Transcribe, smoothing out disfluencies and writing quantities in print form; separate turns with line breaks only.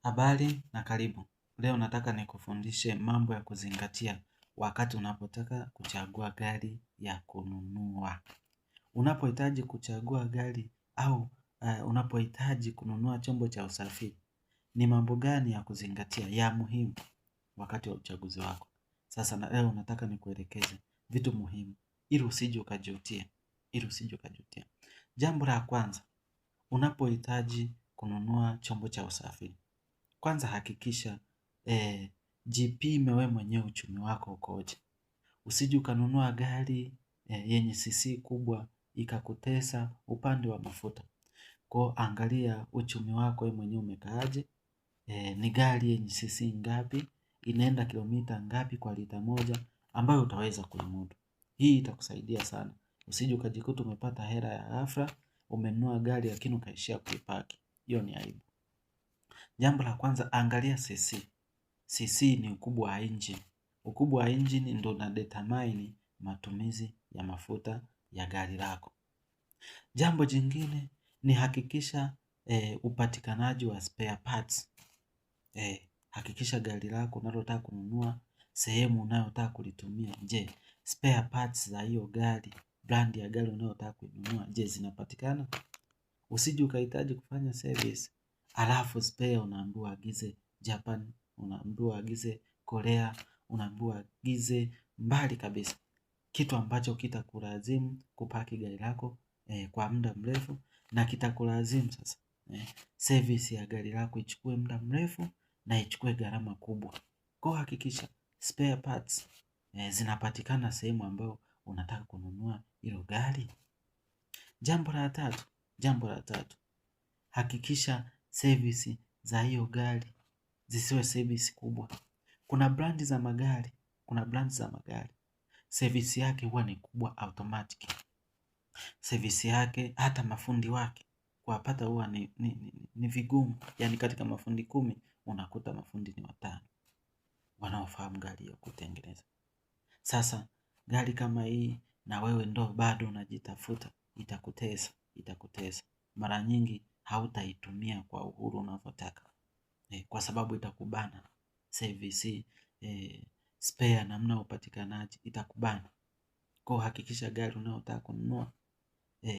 Habari na karibu. Leo nataka nikufundishe mambo ya kuzingatia wakati unapotaka kuchagua gari ya kununua. Unapohitaji kuchagua gari au unapohitaji kununua chombo cha usafiri. Ni mambo gani ya kuzingatia ya muhimu wakati wa uchaguzi wako. Sasa leo nataka nikuelekeze vitu muhimu ili usije ukajutia. Jambo la kwanza, unapohitaji kununua chombo cha usafiri. Kwanza hakikisha jipime wewe mwenyewe uchumi wako ukoje. Usije ukanunua gari yenye cc kubwa ikakutesa upande wa mafuta. Kwa angalia uchumi wako wewe mwenyewe umekaaje, ni gari yenye cc ngapi, inaenda kilomita ngapi kwa lita moja ambayo utaweza kuimudu. Hii itakusaidia sana. Usije ukajikuta umepata hela ya ghafla, umenunua gari lakini ukaishia kuipaki. Hiyo ni aibu. Jambo la kwanza, angalia cc. Cc ni ukubwa wa engine. Ukubwa wa engine ndio unadetermine matumizi ya mafuta ya gari lako. Jambo jingine ni hakikisha upatikanaji wa spare parts. Hakikisha gari lako unalotaka kununua, sehemu unayotaka kulitumia. Je, spare parts za hiyo gari, brand ya gari unayotaka kununua, je, zinapatikana? Usije ukahitaji kufanya service, alafu spare unaambiwa agize Japan, unaambiwa agize Korea, unaambiwa agize mbali kabisa. Kitu ambacho kitakulazimu kupaki gari lako kwa muda mrefu, na kitakulazimu sasa service ya gari lako ichukue muda mrefu na ichukue gharama kubwa. Kwa hakikisha spare parts zinapatikana sehemu ambayo unataka kununua hilo gari. Jambo la tatu, hakikisha service za hiyo gari zisiwe service kubwa. Kuna brand za magari, service yake huwa ni kubwa automatic. Service yake hata mafundi wake kuwapata huwa ni vigumu. Yaani katika mafundi 10 unakuta mafundi ni 5 wanaofahamu gari ya kutengeneza. Sasa gari kama hii na wewe ndo bado unajitafuta, itakutesa. Mara nyingi hautaitumia kwa uhuru unavyotaka. Kwa sababu itakubana. Service, spare namna upatikanaji itakubana. Kwa hakikisha gari unayotaka kununua